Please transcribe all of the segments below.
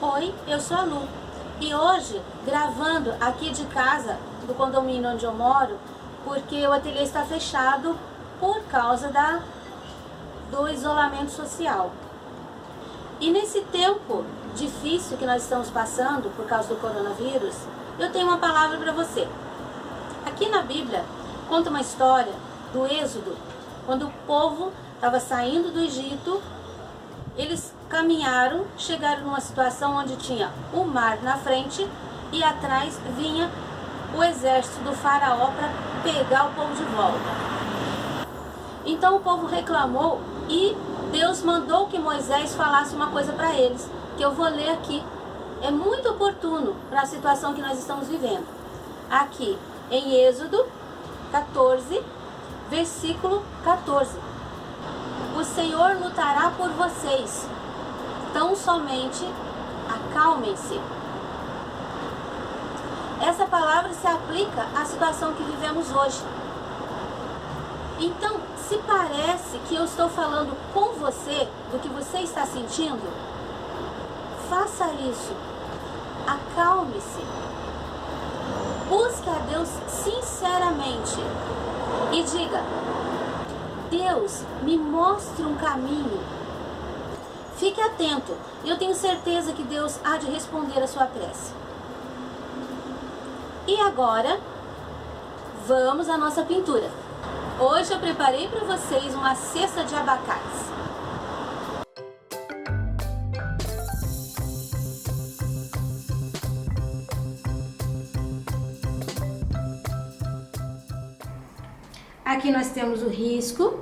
Oi, eu sou a Lu e hoje gravando aqui de casa do condomínio onde eu moro, porque o ateliê está fechado por causa do isolamento social. E nesse tempo difícil que nós estamos passando por causa do coronavírus, eu tenho uma palavra para você. Aqui na Bíblia conta uma história do Êxodo, quando o povo estava saindo do Egito. Eles caminharam, chegaram numa situação onde tinha o mar na frente e atrás vinha o exército do faraó para pegar o povo de volta. Então o povo reclamou e Deus mandou que Moisés falasse uma coisa para eles, que eu vou ler aqui. É muito oportuno para a situação que nós estamos vivendo. Aqui em Êxodo 14, versículo 14. O Senhor lutará por vocês, tão somente acalmem-se. Essa palavra se aplica à situação que vivemos hoje. Então, se parece que eu estou falando com você do que você está sentindo, faça isso. Acalme-se. Busque a Deus sinceramente e diga: Deus, me mostre um caminho. Fique atento, eu tenho certeza que Deus há de responder a sua prece. E agora, vamos à nossa pintura. Hoje eu preparei para vocês uma cesta de abacates. Aqui nós temos o risco,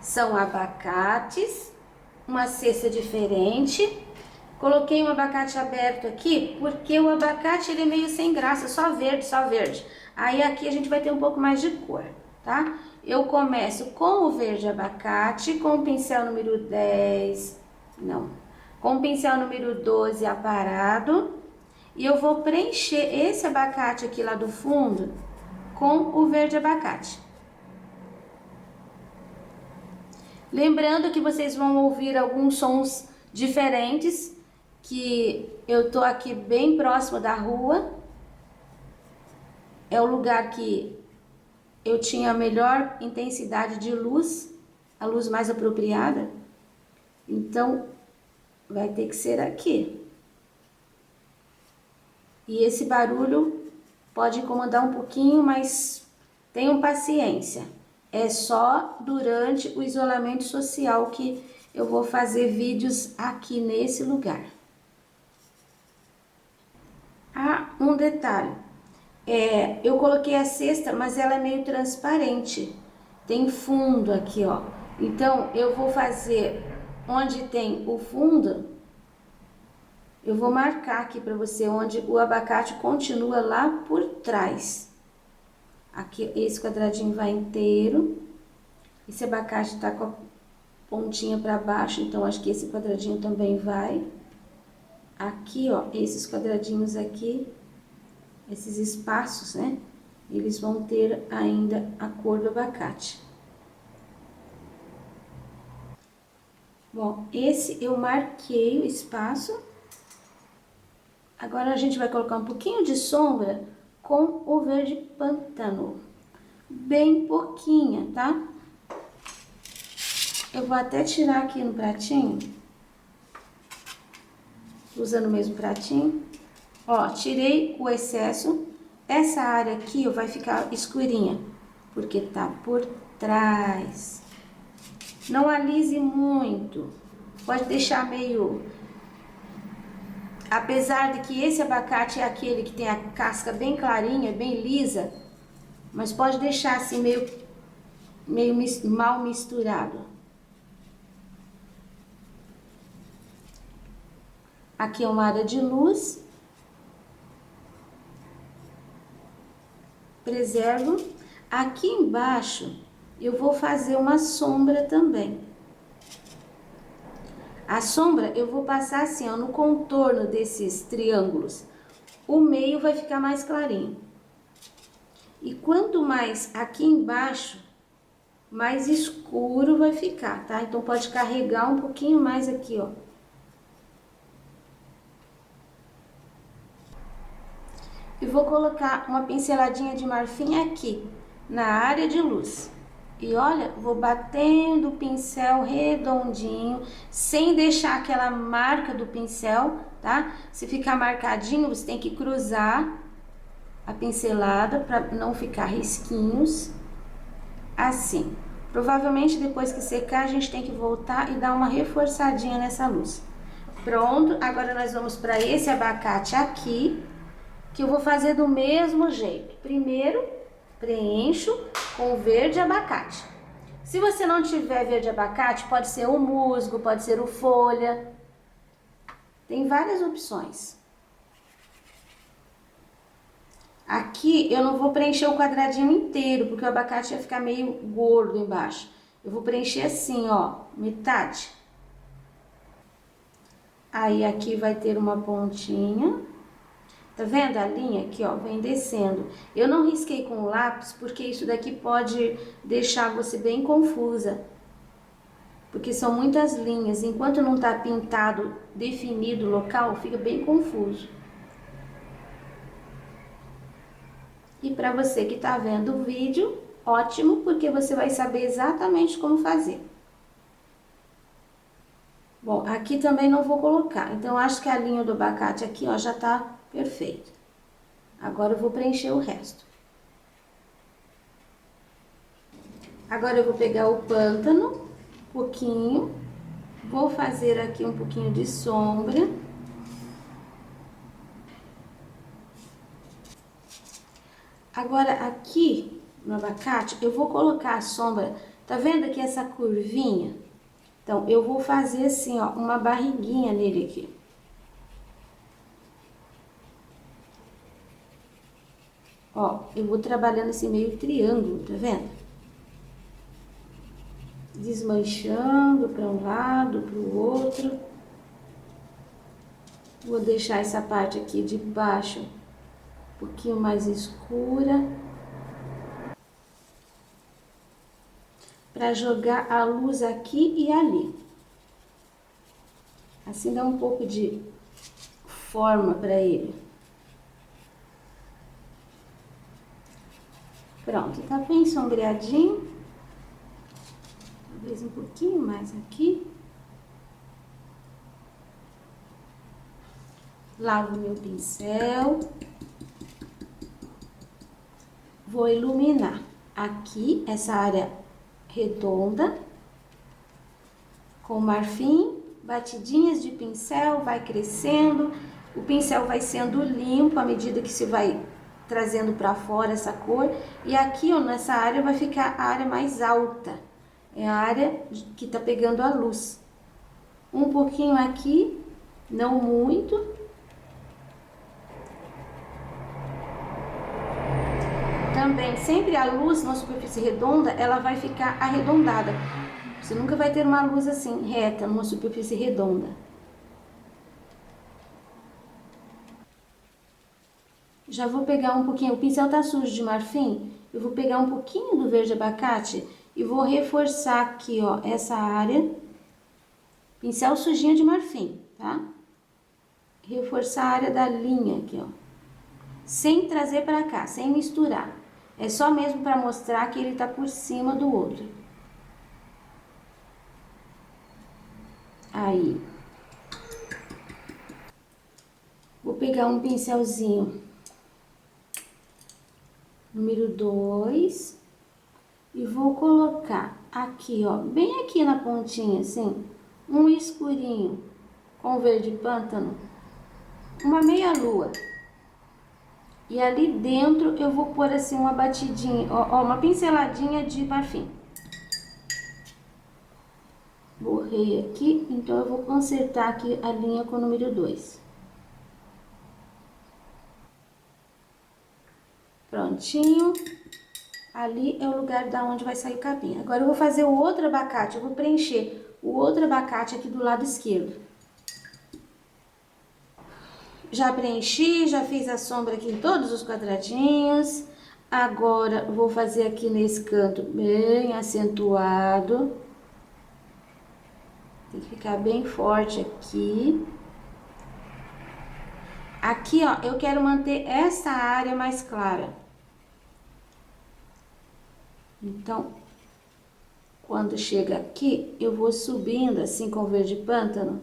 são abacates, uma cesta diferente. Coloquei um abacate aberto aqui porque o abacate ele é meio sem graça, só verde, só verde. Aí aqui a gente vai ter um pouco mais de cor, tá? Eu começo com o verde abacate, com o pincel número 10, com o pincel número 12 aparado. E eu vou preencher esse abacate aqui lá do fundo com o verde abacate. Lembrando que vocês vão ouvir alguns sons diferentes, que eu tô aqui bem próximo da rua. É o lugar que eu tinha a melhor intensidade de luz, a luz mais apropriada. Então, vai ter que ser aqui. E esse barulho pode incomodar um pouquinho, mas tenham paciência. É só durante o isolamento social que eu vou fazer vídeos aqui nesse lugar. Ah, um detalhe. Eu coloquei a cesta, mas ela é meio transparente. Tem fundo aqui, ó. Então, eu vou fazer onde tem o fundo, eu vou marcar aqui pra você onde o abacate continua lá por trás. Aqui, esse quadradinho vai inteiro. Esse abacate tá com a pontinha para baixo, então acho que esse quadradinho também vai. Aqui, ó, esses quadradinhos aqui, esses espaços, né? Eles vão ter ainda a cor do abacate. Bom, esse eu marquei o espaço. Agora a gente vai colocar um pouquinho de sombra com o verde pântano. Bem pouquinha, tá? Eu vou até tirar aqui no pratinho. Usando o mesmo pratinho. Ó, tirei o excesso. Essa área aqui vai ficar escurinha, porque tá por trás. Não alise muito. Pode deixar meio... Apesar de que esse abacate é aquele que tem a casca bem clarinha, bem lisa, mas pode deixar assim meio mal misturado. Aqui é uma área de luz. Preservo. Aqui embaixo eu vou fazer uma sombra também. A sombra eu vou passar assim, ó, no contorno desses triângulos. O meio vai ficar mais clarinho. E quanto mais aqui embaixo, mais escuro vai ficar, tá? Então pode carregar um pouquinho mais aqui, ó. vou colocar uma pinceladinha de marfim aqui, na área de luz. E olha, vou batendo o pincel redondinho, sem deixar aquela marca do pincel, tá? Se ficar marcadinho, você tem que cruzar a pincelada para não ficar risquinhos, assim. Provavelmente depois que secar, a gente tem que voltar e dar uma reforçadinha nessa luz. Pronto, agora nós vamos para esse abacate aqui, que eu vou fazer do mesmo jeito. Primeiro, preencho com verde abacate. Se você não tiver verde abacate, pode ser o musgo, pode ser o folha. Tem várias opções. Aqui eu não vou preencher o quadradinho inteiro, porque o abacate vai ficar meio gordo embaixo. Eu vou preencher assim, ó, metade. Aí aqui vai ter uma pontinha. Tá vendo a linha aqui, ó, vem descendo. Eu não risquei com o lápis, porque isso daqui pode deixar você bem confusa. Porque são muitas linhas, enquanto não tá pintado, definido o local, fica bem confuso. E para você que tá vendo o vídeo, ótimo, porque você vai saber exatamente como fazer. Bom, aqui também não vou colocar, então acho que a linha do abacate aqui, ó, já tá perfeito. Agora eu vou preencher o resto. Agora eu vou pegar o pântano, um pouquinho, vou fazer aqui um pouquinho de sombra. Agora aqui no abacate eu vou colocar a sombra, tá vendo aqui essa curvinha? Então eu vou fazer assim, ó, uma barriguinha nele aqui. Ó, eu vou trabalhando esse meio triângulo, tá vendo? Desmanchando para um lado, para o outro. Vou deixar essa parte aqui de baixo um pouquinho mais escura. Para jogar a luz aqui e ali. Assim dá um pouco de forma para ele. Pronto, tá bem sombreadinho. Talvez um pouquinho mais aqui. Lavo meu pincel. Vou iluminar aqui essa área redonda com marfim, batidinhas de pincel, vai crescendo. O pincel vai sendo limpo à medida que se vai trazendo para fora essa cor. E aqui, ó, nessa área vai ficar a área mais alta. É a área que tá pegando a luz. Um pouquinho aqui, não muito. Também, sempre a luz na superfície redonda, ela vai ficar arredondada. Você nunca vai ter uma luz assim, reta, numa superfície redonda. Já vou pegar um pouquinho, o pincel tá sujo de marfim, eu vou pegar um pouquinho do verde abacate e vou reforçar aqui, ó, essa área. Pincel sujinho de marfim, tá? Reforçar a área da linha aqui, ó. Sem trazer pra cá, sem misturar. É só mesmo pra mostrar que ele tá por cima do outro. Aí. Vou pegar um pincelzinho número 2 e vou colocar aqui, ó, bem aqui na pontinha, assim, um escurinho com verde pântano, uma meia lua. E ali dentro eu vou pôr assim uma batidinha, ó, uma pinceladinha de marfim. Borrei aqui, então eu vou consertar aqui a linha com o número 2. Prontinho. Ali é o lugar da onde vai sair o capim. Agora eu vou fazer o outro abacate, eu vou preencher o outro abacate aqui do lado esquerdo. Já preenchi, já fiz a sombra aqui em todos os quadradinhos. Agora vou fazer aqui nesse canto bem acentuado. Tem que ficar bem forte aqui. Aqui, ó, eu quero manter essa área mais clara. Então, quando chega aqui, eu vou subindo assim com o verde pântano.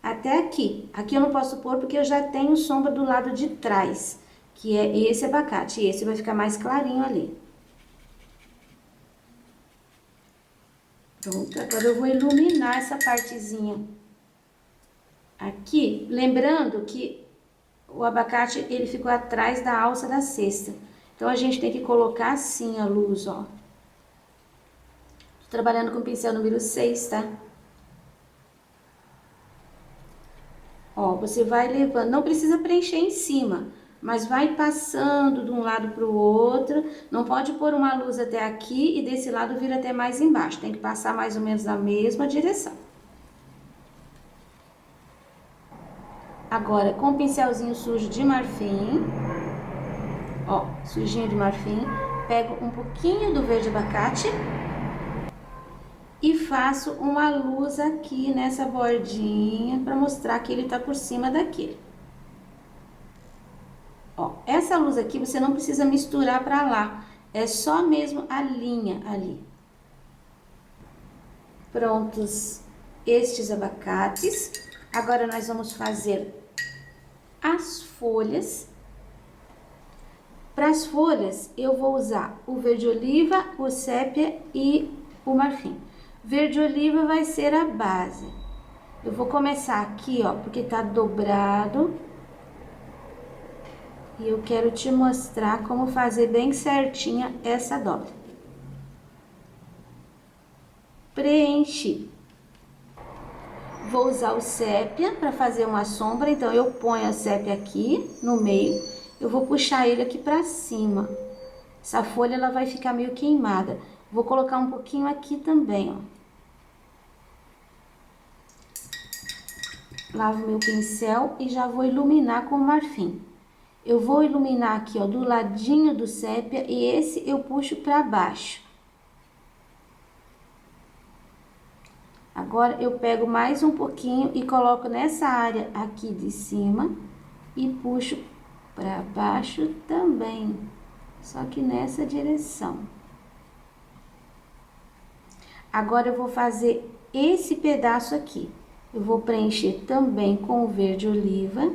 Até aqui. Aqui eu não posso pôr porque eu já tenho sombra do lado de trás, que é esse abacate. Esse vai ficar mais clarinho ali. Pronto, agora eu vou iluminar essa partezinha aqui, lembrando que o abacate, ele ficou atrás da alça da cesta. Então, a gente tem que colocar assim a luz, ó. Tô trabalhando com o pincel número 6, tá? Ó, você vai levando, não precisa preencher em cima, mas vai passando de um lado pro outro. Não pode pôr uma luz até aqui e desse lado vir até mais embaixo. Tem que passar mais ou menos na mesma direção. Agora, com o pincelzinho sujo de marfim, ó, sujinho de marfim, pego um pouquinho do verde abacate e faço uma luz aqui nessa bordinha para mostrar que ele tá por cima daquele. Ó, essa luz aqui você não precisa misturar para lá, é só mesmo a linha ali. Prontos estes abacates. Agora nós vamos fazer as folhas. Para as folhas, eu vou usar o verde oliva, o sépia e o marfim. Verde oliva vai ser a base. Eu vou começar aqui, ó, porque tá dobrado. E eu quero te mostrar como fazer bem certinha essa dobra. Preenchi. Vou usar o sépia para fazer uma sombra, então eu ponho a sépia aqui no meio. Eu vou puxar ele aqui pra cima. Essa folha, ela vai ficar meio queimada. Vou colocar um pouquinho aqui também, ó. Lavo meu pincel e já vou iluminar com o marfim. Eu vou iluminar aqui, ó, do ladinho do sépia e esse eu puxo pra baixo. Agora, eu pego mais um pouquinho e coloco nessa área aqui de cima e puxo pra baixo também, só que nessa direção. Agora, eu vou fazer esse pedaço aqui. Eu vou preencher também com o verde oliva.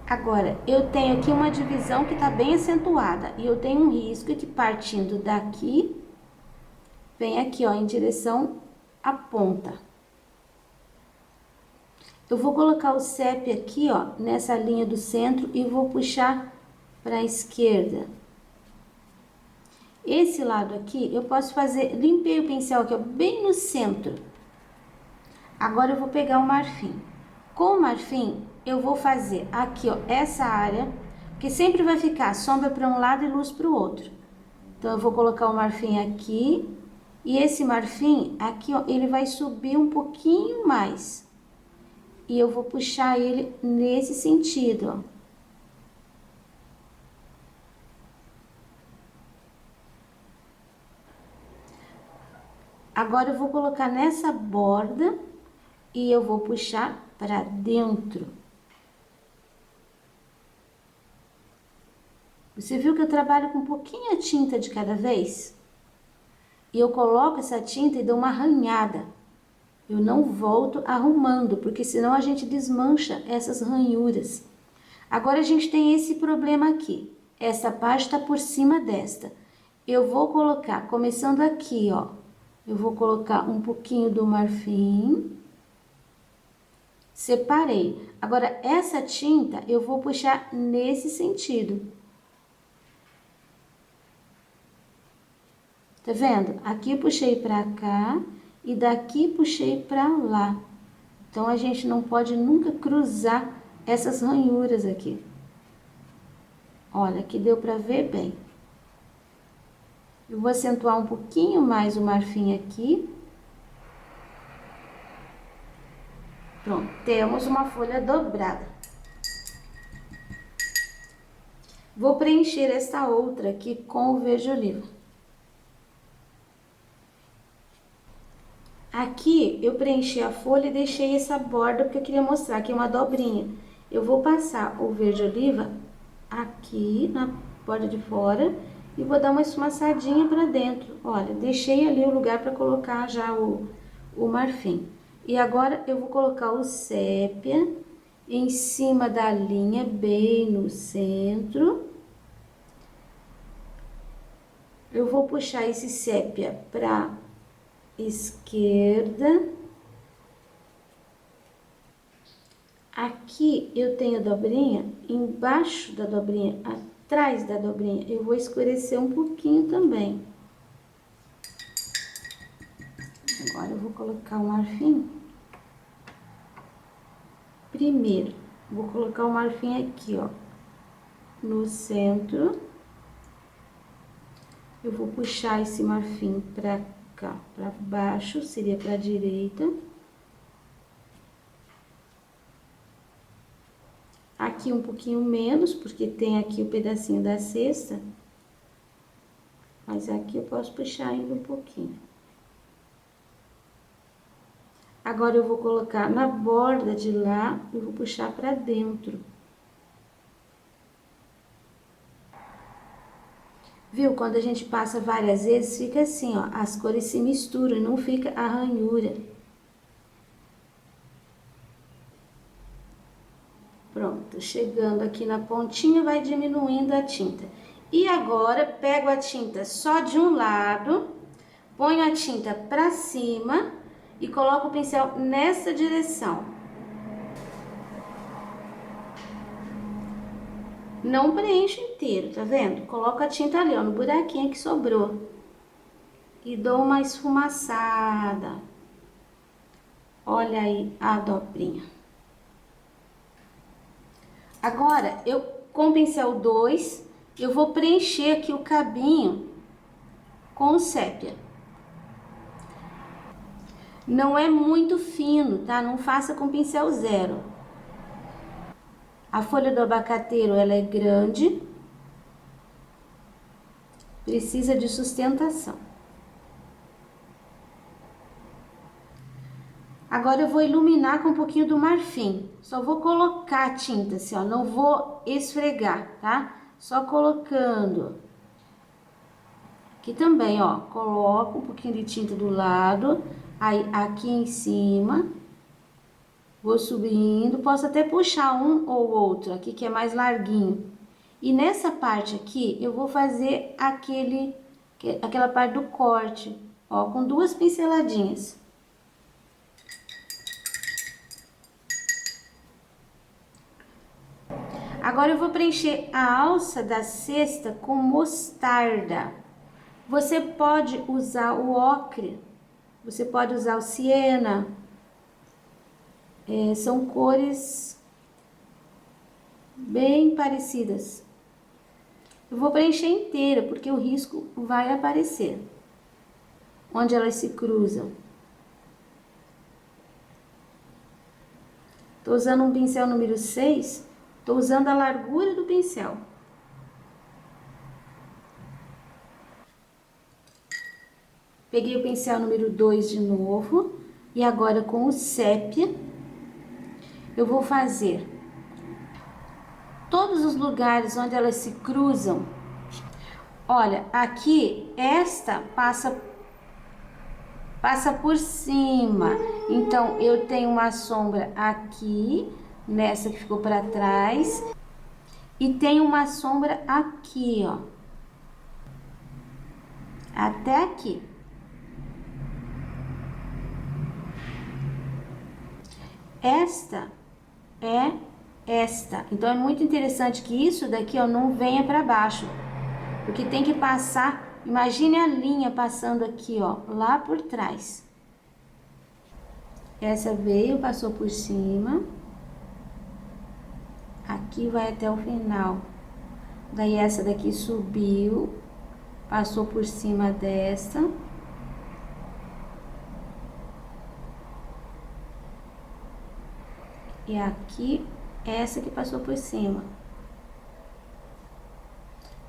Agora, eu tenho aqui uma divisão que tá bem acentuada. E eu tenho um risco que partindo daqui, vem aqui, ó, em direção à ponta. Eu vou colocar o sépia aqui, ó, nessa linha do centro e vou puxar para a esquerda. Esse lado aqui, eu posso fazer, limpei o pincel aqui, ó, bem no centro. Agora, eu vou pegar o marfim. Com o marfim, eu vou fazer aqui, ó, essa área, porque sempre vai ficar sombra para um lado e luz para o outro. Então, eu vou colocar o marfim aqui, e esse marfim aqui, ó, ele vai subir um pouquinho mais. E eu vou puxar ele nesse sentido, ó. Agora, eu vou colocar nessa borda e eu vou puxar para dentro. Você viu que eu trabalho com um pouquinho de tinta de cada vez? E eu coloco essa tinta e dou uma arranhada. Eu não volto arrumando, porque senão a gente desmancha essas ranhuras. Agora, a gente tem esse problema aqui. Essa parte tá por cima desta. Eu vou colocar, começando aqui, ó. Eu vou colocar um pouquinho do marfim. Separei. Agora, essa tinta eu vou puxar nesse sentido. Tá vendo? Aqui eu puxei pra cá e daqui puxei pra lá. Então, a gente não pode nunca cruzar essas ranhuras aqui. Olha, aqui deu pra ver bem. Eu vou acentuar um pouquinho mais o marfim aqui. Pronto, temos uma folha dobrada. Vou preencher esta outra aqui com o verde oliva. Aqui eu preenchi a folha e deixei essa borda porque eu queria mostrar que é uma dobrinha. Eu vou passar o verde oliva aqui na borda de fora e vou dar uma esfumaçadinha pra dentro. Olha, deixei ali o lugar pra colocar já o marfim. E agora eu vou colocar o sépia em cima da linha, bem no centro. Eu vou puxar esse sépia pra esquerda. Aqui eu tenho a dobrinha, embaixo da dobrinha, atrás da dobrinha, eu vou escurecer um pouquinho também. Agora eu vou colocar o marfim. Primeiro, vou colocar o marfim aqui, ó, no centro. Eu vou puxar esse marfim pra cá, pra baixo, seria pra direita. Aqui um pouquinho menos, porque tem aqui o pedacinho da cesta. Mas aqui eu posso puxar ainda um pouquinho. Agora eu vou colocar na borda de lá, eu vou puxar pra dentro. Viu? Quando a gente passa várias vezes, fica assim, ó, as cores se misturam, não fica a ranhura. Pronto, chegando aqui na pontinha, vai diminuindo a tinta. E agora, pego a tinta só de um lado, ponho a tinta pra cima e coloco o pincel nessa direção. Não preencho inteiro, tá vendo? Coloco a tinta ali, ó, no buraquinho que sobrou. E dou uma esfumaçada. Olha aí a dobrinha. Agora, eu com o pincel 2, eu vou preencher aqui o cabinho com o sépia. Não é muito fino, tá? Não faça com pincel 0. A folha do abacateiro, ela é grande. Precisa de sustentação. Agora eu vou iluminar com um pouquinho do marfim. Só vou colocar a tinta assim, ó, não vou esfregar, tá? Só colocando. Aqui também, ó, coloco um pouquinho de tinta do lado, aí aqui em cima, vou subindo, posso até puxar um ou outro aqui que é mais larguinho. E nessa parte aqui, eu vou fazer aquela parte do corte, ó, com 2 pinceladinhas. Agora eu vou preencher a alça da cesta com mostarda. Você pode usar o ocre, você pode usar o siena. São cores bem parecidas. Eu vou preencher inteira, porque o risco vai aparecer. Onde elas se cruzam. Tô usando um pincel número 6. Tô usando a largura do pincel. Peguei o pincel número 2 de novo. E agora com o sépia, eu vou fazer todos os lugares onde elas se cruzam. Olha, aqui, esta passa por cima. Então, eu tenho uma sombra aqui, nessa que ficou para trás, e tem uma sombra aqui, ó, até aqui. Esta é esta, então é muito interessante que isso daqui, ó, não venha para baixo, porque tem que passar, imagine a linha passando aqui, ó, lá por trás. Essa veio, passou por cima. Aqui vai até o final. Daí essa daqui subiu, passou por cima desta. E aqui, essa que passou por cima.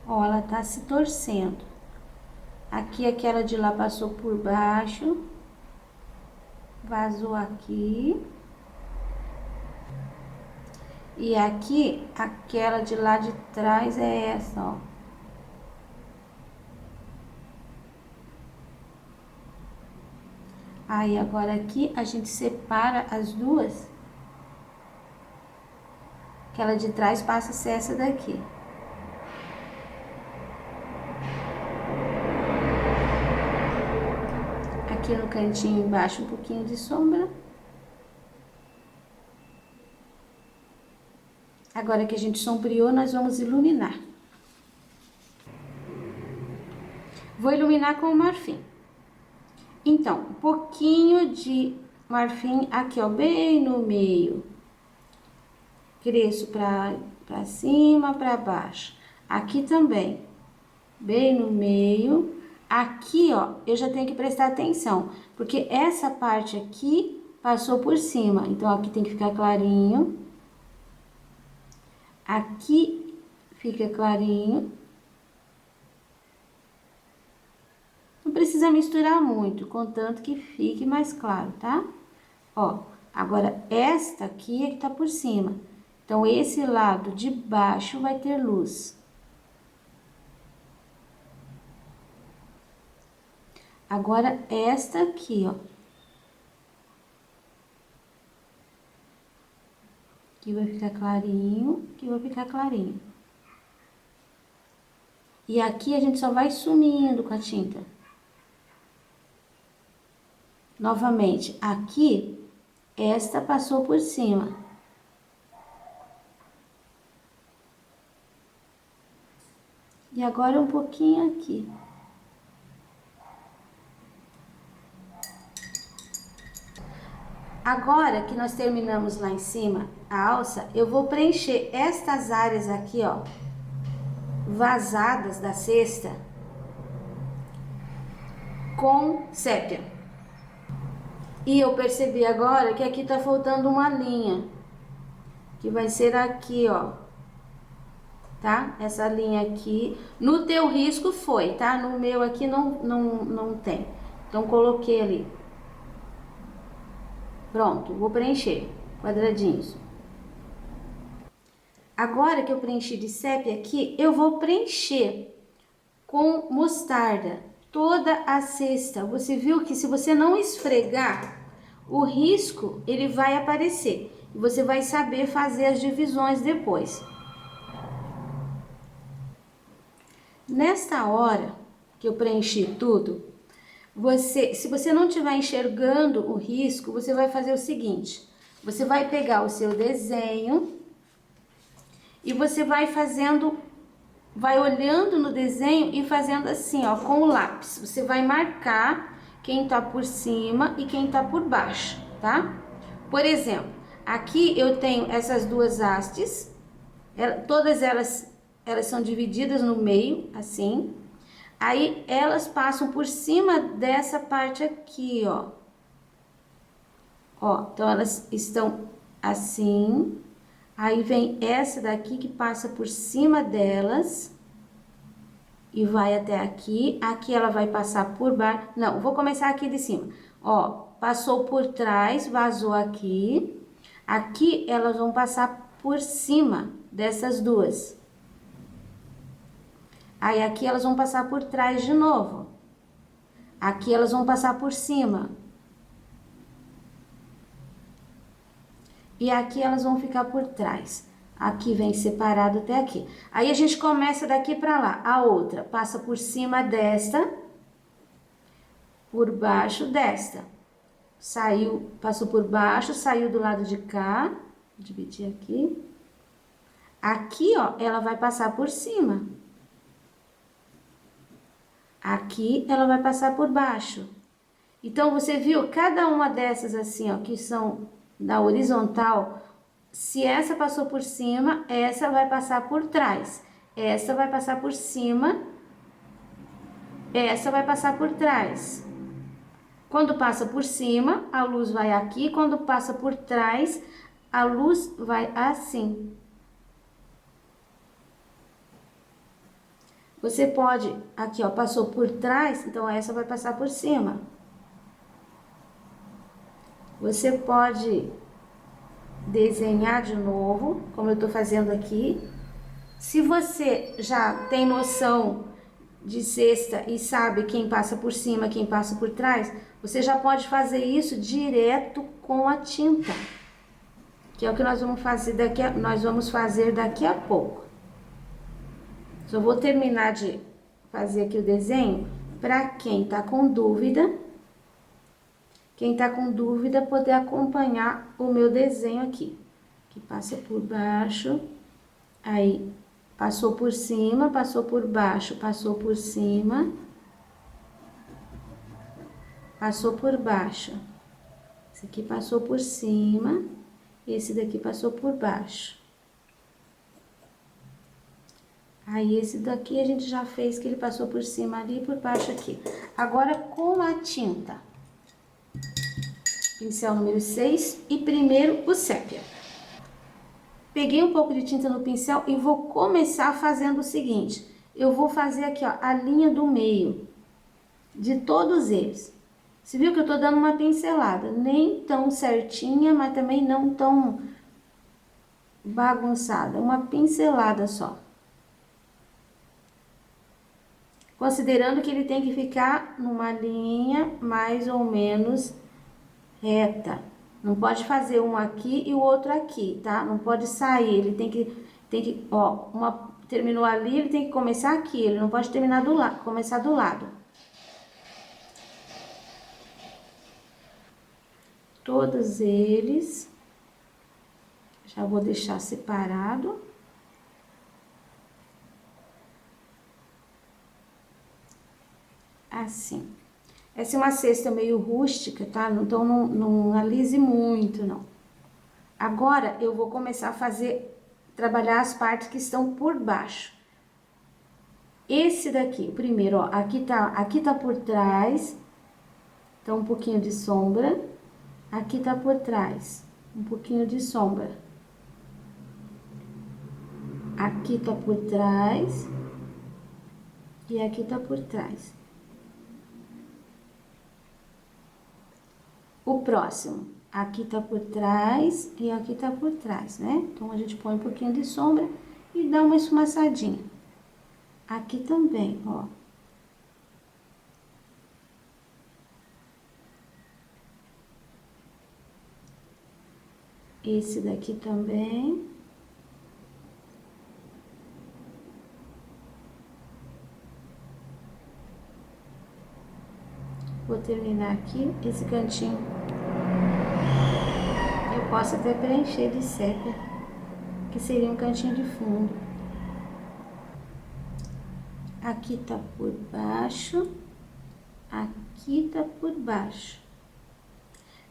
Ó, ela tá se torcendo. Aqui, aquela de lá passou por baixo. vazou aqui. E aqui, aquela de lá de trás é essa, ó. Aí, agora aqui, a gente separa as duas. Aquela de trás passa a ser essa daqui. Aqui no cantinho embaixo, um pouquinho de sombra. Agora que a gente sombreou, nós vamos iluminar. Vou iluminar com o marfim. Então, um pouquinho de marfim aqui, ó, bem no meio. Cresço pra cima, pra baixo. Aqui também, bem no meio. Aqui, ó, eu já tenho que prestar atenção, porque essa parte aqui passou por cima. Então, aqui tem que ficar clarinho. Aqui fica clarinho. Não precisa misturar muito, contanto que fique mais claro, tá? Ó, agora esta aqui é que tá por cima. Então, esse lado de baixo vai ter luz. Agora, esta aqui, ó. Aqui vai ficar clarinho, aqui vai ficar clarinho. E aqui a gente só vai sumindo com a tinta. Novamente, aqui, esta passou por cima. E agora um pouquinho aqui. Agora que nós terminamos lá em cima a alça, eu vou preencher estas áreas aqui, ó, vazadas da cesta, com sépia. E eu percebi agora que aqui tá faltando uma linha, que vai ser aqui, ó, tá? Essa linha aqui, no teu risco foi, tá? No meu aqui não tem. Então, coloquei ali. Pronto, vou preencher quadradinhos. Agora que eu preenchi de sépia aqui, eu vou preencher com mostarda toda a cesta. Você viu que se você não esfregar, o risco ele vai aparecer. E você vai saber fazer as divisões depois. Nesta hora que eu preenchi tudo, se você não estiver enxergando o risco, você vai fazer o seguinte: você vai pegar o seu desenho e você vai fazendo, vai olhando no desenho e fazendo assim, ó, com o lápis. Você vai marcar quem tá por cima e quem tá por baixo, tá? Por exemplo, aqui eu tenho essas duas hastes, todas elas são divididas no meio, assim. Aí, elas passam por cima dessa parte aqui, ó. Ó, então, elas estão assim. Aí, vem essa daqui que passa por cima delas. E vai até aqui. Aqui, ela vai passar por baixo. Não, vou começar aqui de cima. Ó, passou por trás, vazou aqui. Aqui, elas vão passar por cima dessas duas. Aí, aqui elas vão passar por trás de novo. Aqui elas vão passar por cima. E aqui elas vão ficar por trás. Aqui vem separado até aqui. Aí, a gente começa daqui pra lá. A outra passa por cima desta, por baixo desta. Saiu, passou por baixo, saiu do lado de cá. Vou dividir aqui. Aqui, ó, ela vai passar por cima. Aqui, ela vai passar por baixo. Então, você viu cada uma dessas assim, ó, que são da horizontal, se essa passou por cima, essa vai passar por trás. Essa vai passar por cima, essa vai passar por trás. Quando passa por cima, a luz vai aqui. Quando passa por trás, a luz vai assim. Você pode, aqui ó, passou por trás, então essa vai passar por cima. Você pode desenhar de novo, como eu tô fazendo aqui. Se você já tem noção de cesta e sabe quem passa por cima, quem passa por trás, você já pode fazer isso direto com a tinta, que é o que nós vamos fazer daqui a pouco. Só vou terminar de fazer aqui o desenho para quem tá com dúvida. Quem tá com dúvida poder acompanhar o meu desenho aqui. Que passa por baixo, aí passou por cima, passou por baixo, passou por cima, passou por baixo. Esse aqui passou por cima, esse daqui passou por baixo. Aí esse daqui a gente já fez que ele passou por cima ali e por baixo aqui. Agora com a tinta. Pincel número 6 e primeiro o sépia. Peguei um pouco de tinta no pincel e vou começar fazendo o seguinte. Eu vou fazer aqui, ó, a linha do meio de todos eles. Você viu que eu tô dando uma pincelada, nem tão certinha, mas também não tão bagunçada, uma pincelada só. Considerando que ele tem que ficar numa linha mais ou menos reta. Não pode fazer um aqui e o outro aqui, tá? Não pode sair, ele tem que, ó, terminou ali, ele tem que começar aqui, ele não pode terminar do lado, começar do lado. Todos eles, já vou deixar separado. Assim. Essa é uma cesta meio rústica, tá? Então não alise muito, não. Agora eu vou começar a trabalhar as partes que estão por baixo. Esse daqui, o primeiro, ó, aqui tá por trás, então um pouquinho de sombra. Aqui tá por trás, um pouquinho de sombra. Aqui tá por trás e aqui tá por trás. O próximo, aqui tá por trás e aqui tá por trás, né? Então, a gente põe um pouquinho de sombra e dá uma esfumaçadinha. Aqui também, ó. Esse daqui também. Vou terminar aqui esse cantinho. Eu posso até preencher de sépia, que seria um cantinho de fundo. Aqui tá por baixo, aqui tá por baixo.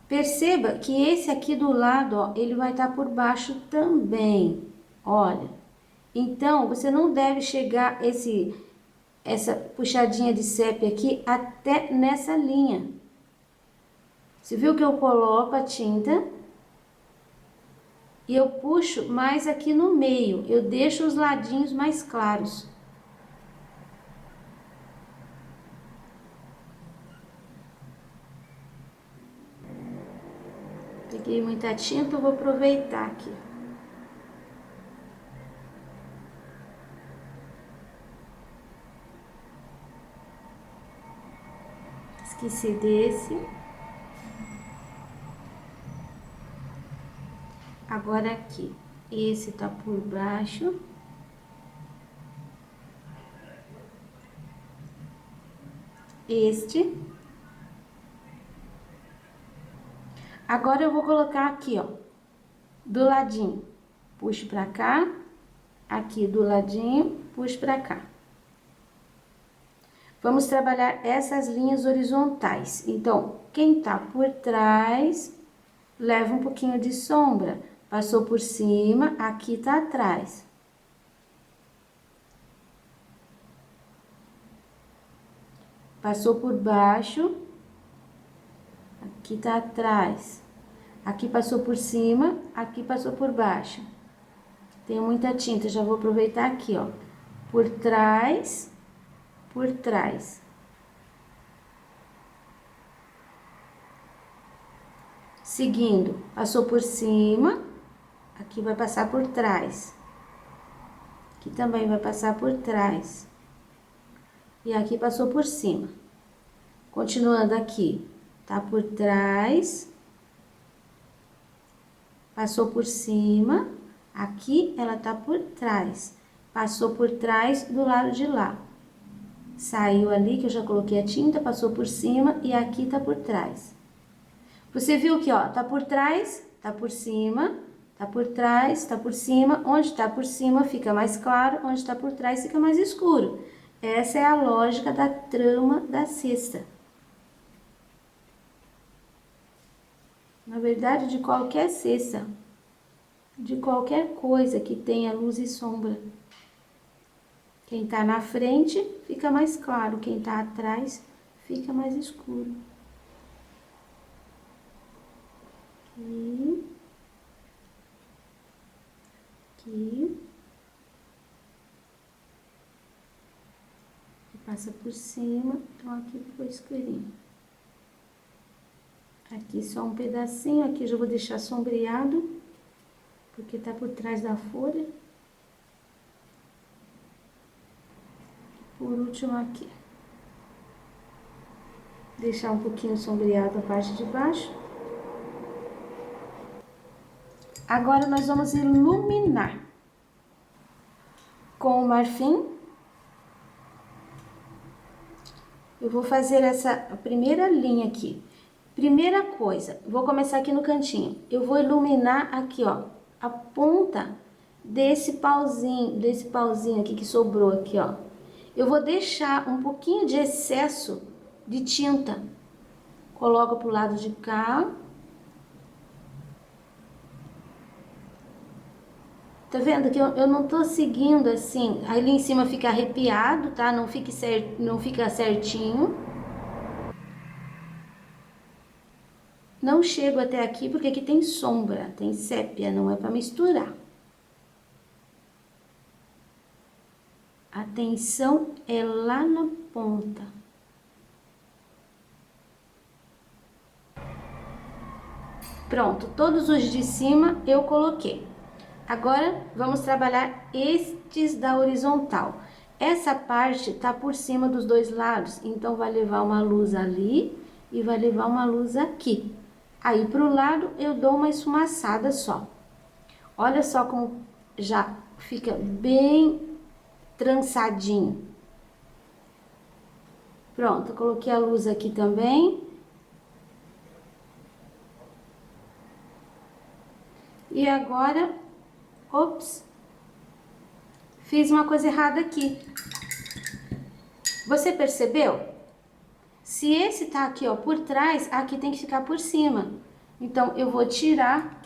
Perceba que esse aqui do lado, ó, ele vai estar por baixo também, olha. Então, você não deve chegar essa puxadinha de sépia aqui até nessa linha. Você viu que eu coloco a tinta e eu puxo mais aqui no meio, eu deixo os ladinhos mais claros. Peguei muita tinta, eu vou aproveitar aqui. Esqueci desse. Agora aqui, esse tá por baixo. Este. Agora eu vou colocar aqui, ó, do ladinho. Puxo pra cá, aqui do ladinho, puxo pra cá. Vamos trabalhar essas linhas horizontais. Então, quem tá por trás, leva um pouquinho de sombra. Passou por cima, aqui tá atrás. Passou por baixo, aqui tá atrás. Aqui passou por cima, aqui passou por baixo. Tenho muita tinta, já vou aproveitar aqui, ó. Por trás, por trás. Seguindo, passou por cima, aqui vai passar por trás. Aqui também vai passar por trás. E aqui passou por cima. Continuando aqui, tá por trás. Passou por cima. Aqui ela tá por trás. Passou por trás do lado de lá. Saiu ali, que eu já coloquei a tinta, passou por cima e aqui tá por trás. Você viu que, ó, tá por trás, tá por cima, tá por trás, tá por cima. Onde tá por cima fica mais claro, onde tá por trás fica mais escuro. Essa é a lógica da trama da cesta. Na verdade, de qualquer cesta, de qualquer coisa que tenha luz e sombra. Quem tá na frente fica mais claro, quem tá atrás fica mais escuro. Aqui. Aqui. E passa por cima, então aqui ficou escurinho. Aqui só um pedacinho, aqui eu já vou deixar sombreado, porque tá por trás da folha. Por último aqui. Deixar um pouquinho sombreado a parte de baixo. Agora nós vamos iluminar com o marfim. Eu vou fazer essa primeira linha aqui. Primeira coisa, vou começar aqui no cantinho. Eu vou iluminar aqui, ó, a ponta desse pauzinho aqui que sobrou aqui, ó. Eu vou deixar um pouquinho de excesso de tinta. Coloco pro lado de cá. Tá vendo que eu não tô seguindo assim, ali em cima fica arrepiado, tá? Não fica certinho. Não chego até aqui porque aqui tem sombra, tem sépia, não é para misturar. A atenção é lá na ponta. Pronto, todos os de cima eu coloquei. Agora, vamos trabalhar estes da horizontal. Essa parte tá por cima dos dois lados, então vai levar uma luz ali e vai levar uma luz aqui. Aí, pro lado, eu dou uma esfumaçada só. Olha só como já fica bem trançadinho. Pronto, coloquei a luz aqui também. E agora, ops, fiz uma coisa errada aqui. Você percebeu? Se esse tá aqui, ó, por trás, aqui tem que ficar por cima. Então, eu vou tirar.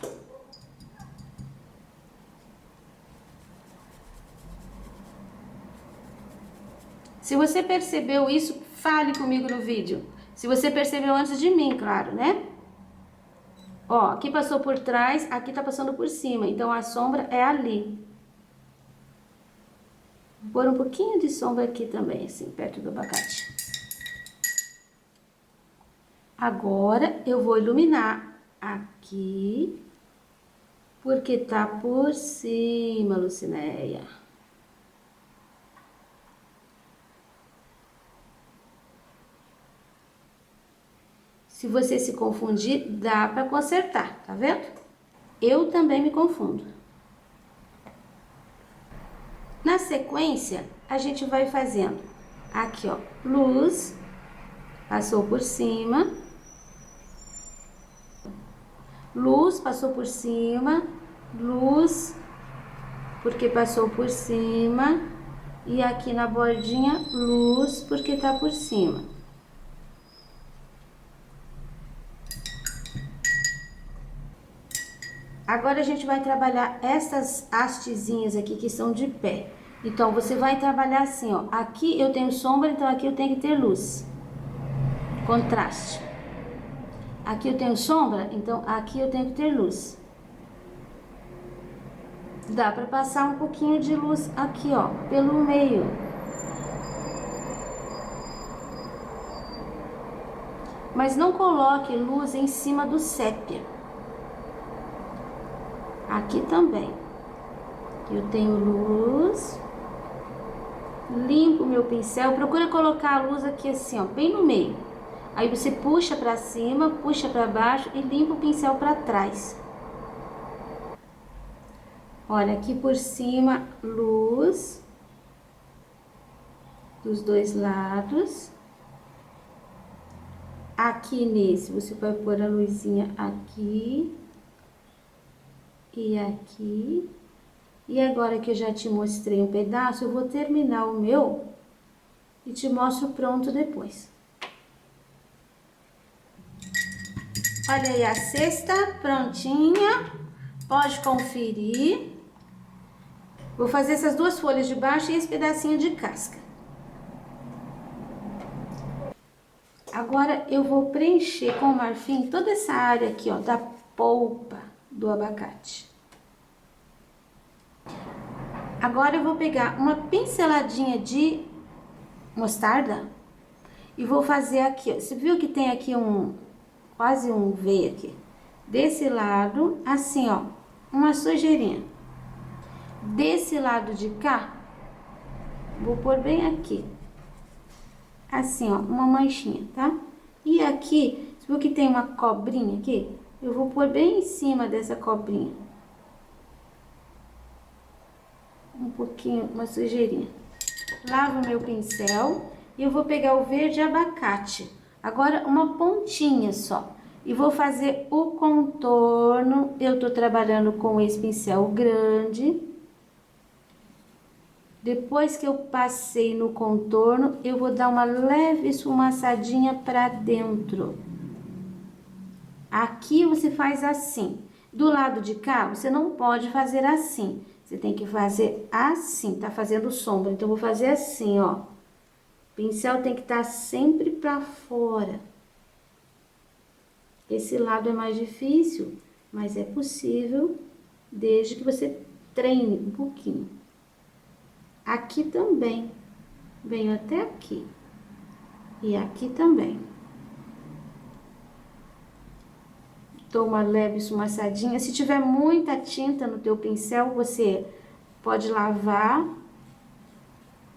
Se você percebeu isso, fale comigo no vídeo. Se você percebeu antes de mim, claro, né? Ó, aqui passou por trás, aqui tá passando por cima. Então, a sombra é ali. Vou pôr um pouquinho de sombra aqui também, assim, perto do abacate. Agora, eu vou iluminar aqui, porque tá por cima, Lucinéia. Se você se confundir, dá pra consertar, tá vendo? Eu também me confundo. Na sequência, a gente vai fazendo aqui, ó, luz, passou por cima, luz, passou por cima, luz, porque passou por cima, e aqui na bordinha, luz, porque tá por cima. Agora, a gente vai trabalhar essas hastezinhas aqui que são de pé. Então, você vai trabalhar assim, ó. Aqui eu tenho sombra, então aqui eu tenho que ter luz. Contraste. Aqui eu tenho sombra, então aqui eu tenho que ter luz. Dá pra passar um pouquinho de luz aqui, ó, pelo meio. Mas não coloque luz em cima do sépia. Aqui também. Eu tenho luz. Limpo o meu pincel. Procura colocar a luz aqui assim, ó, bem no meio. Aí você puxa pra cima, puxa pra baixo e limpa o pincel pra trás. Olha, aqui por cima, luz dos dois lados. Aqui nesse, você vai pôr a luzinha aqui e aqui. E agora que eu já te mostrei um pedaço, eu vou terminar o meu e te mostro pronto depois. Olha aí a cesta prontinha, pode conferir. Vou fazer essas duas folhas de baixo e esse pedacinho de casca. Agora eu vou preencher com marfim toda essa área aqui, ó, da polpa do abacate. Agora eu vou pegar uma pinceladinha de mostarda e vou fazer aqui, ó. Você viu que tem aqui quase um V aqui? Desse lado, assim, ó, uma sujeirinha. Desse lado de cá, vou pôr bem aqui. Assim, ó, uma manchinha, tá? E aqui, você viu que tem uma cobrinha aqui? Eu vou pôr bem em cima dessa cobrinha. Um pouquinho, uma sujeirinha. Lavo meu pincel e eu vou pegar o verde abacate. Agora, uma pontinha só. E vou fazer o contorno. Eu tô trabalhando com esse pincel grande. Depois que eu passei no contorno, eu vou dar uma leve esfumaçadinha pra dentro. Aqui você faz assim. Do lado de cá, você não pode fazer assim. Você tem que fazer assim, tá fazendo sombra. Então, eu vou fazer assim, ó. O pincel tem que estar sempre pra fora. Esse lado é mais difícil, mas é possível, desde que você treine um pouquinho. Aqui também. Venho até aqui. E aqui também. Dou uma leve esfumaçadinha. Se tiver muita tinta no teu pincel, você pode lavar,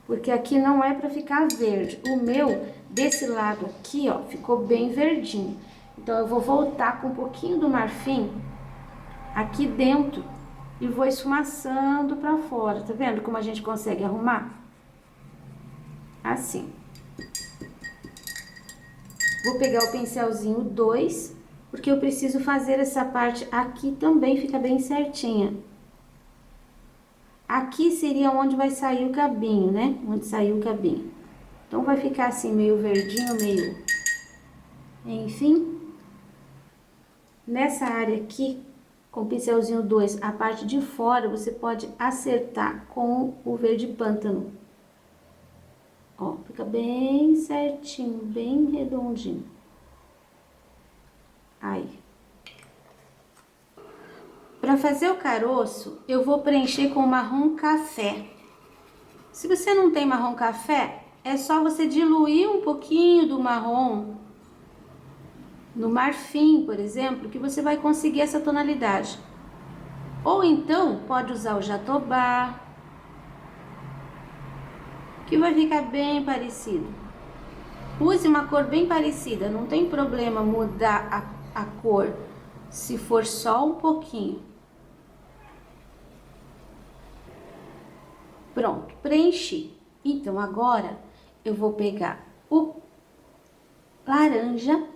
porque aqui não é para ficar verde. O meu, desse lado aqui, ó, ficou bem verdinho. Então, eu vou voltar com um pouquinho do marfim aqui dentro e vou esfumaçando para fora. Tá vendo como a gente consegue arrumar? Assim. Vou pegar o pincelzinho 2, porque eu preciso fazer essa parte aqui também, fica bem certinha. Aqui seria onde vai sair o cabinho, né? Onde saiu o cabinho. Então, vai ficar assim, meio verdinho, meio... Enfim. Nessa área aqui, com o pincelzinho 2, a parte de fora, você pode acertar com o verde pântano. Ó, fica bem certinho, bem redondinho. Aí. Para fazer o caroço, eu vou preencher com marrom café. Se você não tem marrom café, é só você diluir um pouquinho do marrom no marfim, por exemplo, que você vai conseguir essa tonalidade. Ou então, pode usar o jatobá, que vai ficar bem parecido. Use uma cor bem parecida, não tem problema mudar a cor, se for só um pouquinho. Pronto, preenchi. Então, agora, eu vou pegar o laranja.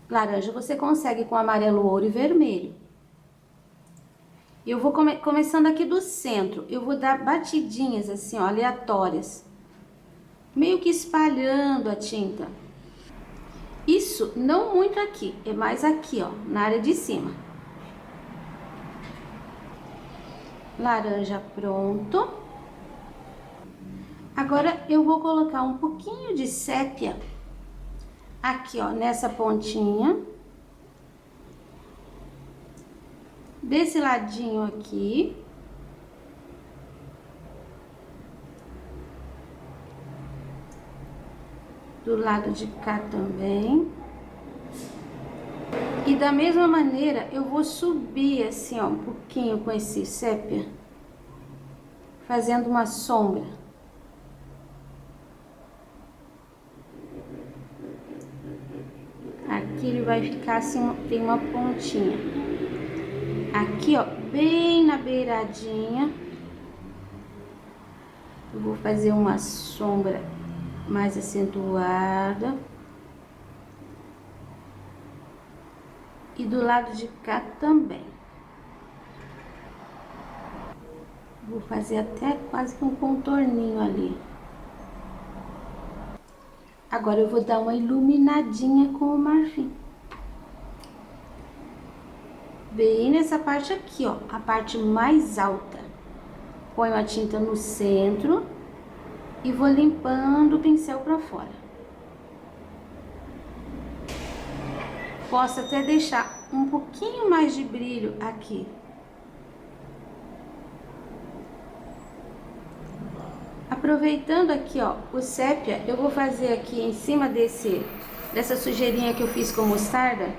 Laranja você consegue com amarelo, ouro e vermelho. Eu vou começando aqui do centro. Eu vou dar batidinhas assim, ó, aleatórias. Meio que espalhando a tinta. Isso não muito aqui, é mais aqui, ó, na área de cima. Laranja pronto. Agora eu vou colocar um pouquinho de sépia aqui, ó, nessa pontinha. Desse ladinho aqui. Do lado de cá também. E E da mesma maneira, eu vou subir assim, ó, um pouquinho com esse sépia, fazendo uma sombra. Aqui ele vai ficar assim, tem uma pontinha. Aqui, ó, bem na beiradinha, eu vou fazer uma sombra mais acentuada. E do lado de cá também. Vou fazer até quase que um contorninho ali. Agora eu vou dar uma iluminadinha com o marfim. Bem nessa parte aqui, ó, a parte mais alta. Ponho a tinta no centro e vou limpando o pincel pra fora. Posso até deixar um pouquinho mais de brilho aqui. Aproveitando aqui, ó, o sépia, eu vou fazer aqui em cima dessa sujeirinha que eu fiz com mostarda,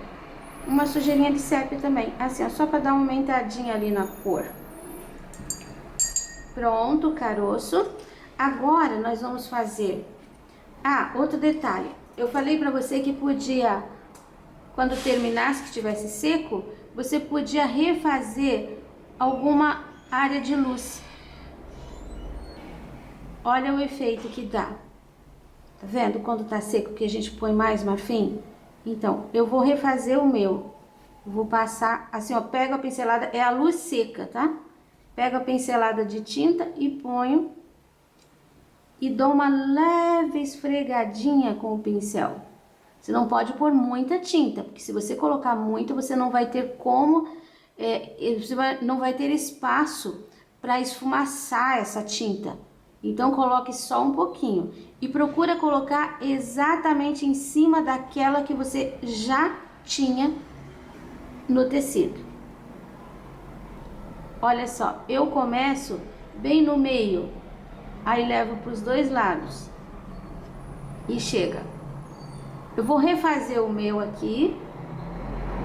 uma sujeirinha de sépia também, assim, ó, só para dar uma aumentadinha ali na cor. Pronto o caroço. Agora nós vamos fazer... Ah, outro detalhe. Eu falei para você que podia, quando terminasse, que estivesse seco, você podia refazer alguma área de luz. Olha o efeito que dá. Tá vendo? Quando tá seco que a gente põe mais marfim. Então, eu vou refazer o meu. Eu vou passar, assim, ó, pego a pincelada, é a luz seca, tá? Pego a pincelada de tinta e ponho. E dou uma leve esfregadinha com o pincel. Você não pode pôr muita tinta, porque se você colocar muito, você não vai ter como... não vai ter espaço para esfumaçar essa tinta. Então, coloque só um pouquinho. E procura colocar exatamente em cima daquela que você já tinha no tecido. Olha só, eu começo bem no meio, aí levo para os dois lados e chega. Eu vou refazer o meu aqui.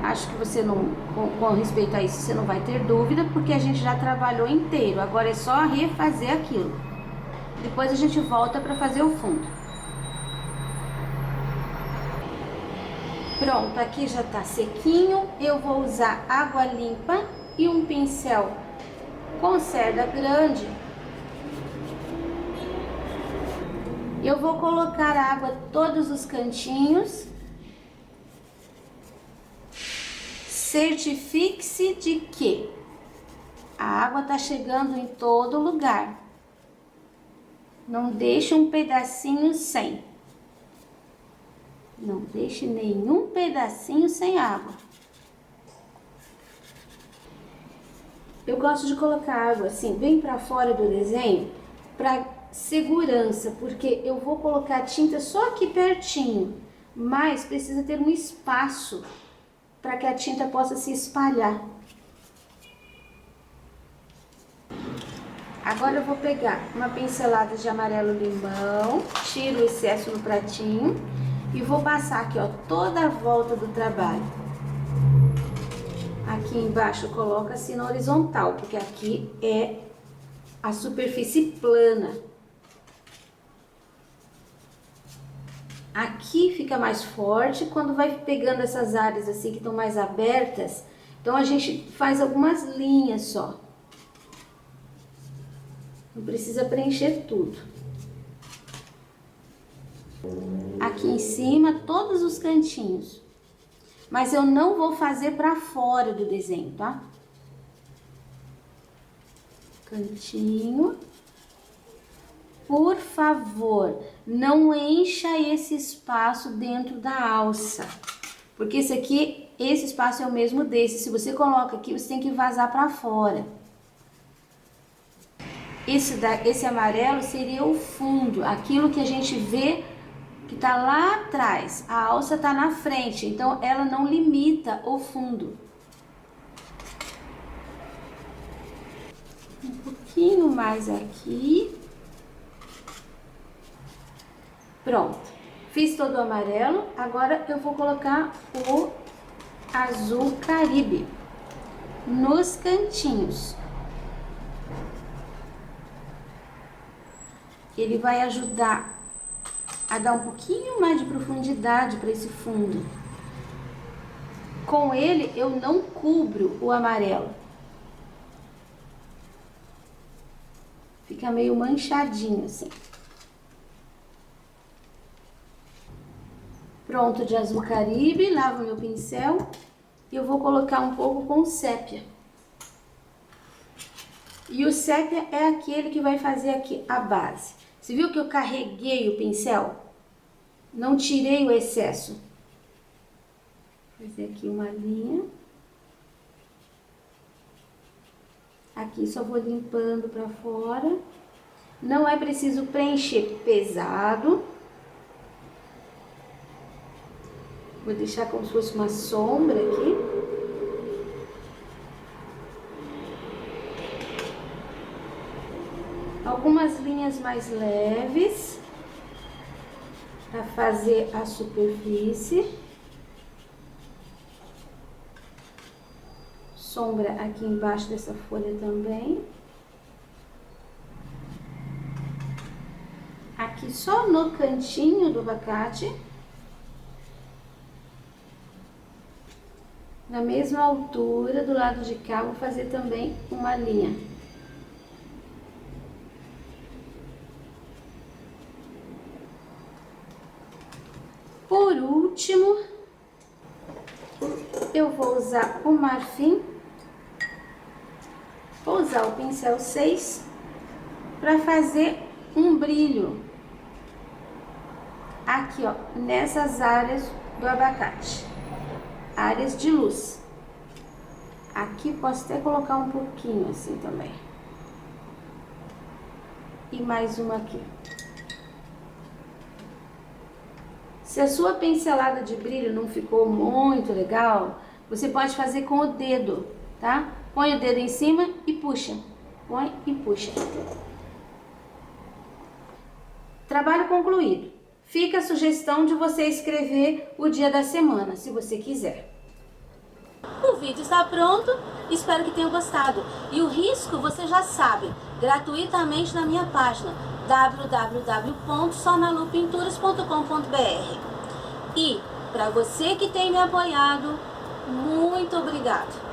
Acho que você não, com respeito a isso, você não vai ter dúvida, porque a gente já trabalhou inteiro. Agora é só refazer aquilo. Depois a gente volta para fazer o fundo. Pronto, aqui já tá sequinho. Eu vou usar água limpa e um pincel com cerda grande. Eu vou colocar água em todos os cantinhos. Certifique-se de que a água tá chegando em todo lugar. Não deixe um pedacinho sem. Não deixe nenhum pedacinho sem água. Eu gosto de colocar água assim, bem pra fora do desenho, pra segurança, porque eu vou colocar tinta só aqui pertinho, mas precisa ter um espaço para que a tinta possa se espalhar. Agora eu vou pegar uma pincelada de amarelo limão, tiro o excesso no pratinho e vou passar aqui, ó, toda a volta do trabalho. Aqui embaixo eu coloco assim na horizontal, porque aqui é a superfície plana. Aqui fica mais forte, quando vai pegando essas áreas assim que estão mais abertas, então a gente faz algumas linhas só. Não precisa preencher tudo. Aqui em cima, todos os cantinhos. Mas eu não vou fazer pra fora do desenho, tá? Cantinho. Por favor, não encha esse espaço dentro da alça. Porque esse espaço é o mesmo desse. Se você coloca aqui, você tem que vazar pra fora. Esse amarelo seria o fundo, aquilo que a gente vê que tá lá atrás. A alça tá na frente, então ela não limita o fundo. Um pouquinho mais aqui. Pronto. Fiz todo o amarelo, agora eu vou colocar o azul Caribe nos cantinhos. Ele vai ajudar a dar um pouquinho mais de profundidade para esse fundo. Com ele eu não cubro o amarelo. Fica meio manchadinho assim. Pronto de azul Caribe, lavo meu pincel e eu vou colocar um pouco com sépia. E o sépia é aquele que vai fazer aqui a base. Você viu que eu carreguei o pincel? Não tirei o excesso. Vou fazer aqui uma linha. Aqui só vou limpando para fora. Não é preciso preencher pesado. Vou deixar como se fosse uma sombra aqui. Algumas linhas mais leves para fazer a superfície. Sombra aqui embaixo dessa folha também. Aqui só no cantinho do abacate. Na mesma altura do lado de cá, vou fazer também uma linha. Por último, eu vou usar o marfim. Vou usar o pincel 6 para fazer um brilho aqui, ó, nessas áreas do abacate, áreas de luz. Aqui posso até colocar um pouquinho assim também. E mais uma aqui. Se a sua pincelada de brilho não ficou muito legal, você pode fazer com o dedo, tá? Põe o dedo em cima e puxa. Põe e puxa. Trabalho concluído. Fica a sugestão de você escrever o dia da semana, se você quiser. O vídeo está pronto, espero que tenha gostado. E o risco você já sabe, gratuitamente na minha página www.sonalupinturas.com.br. E para você que tem me apoiado, muito obrigado.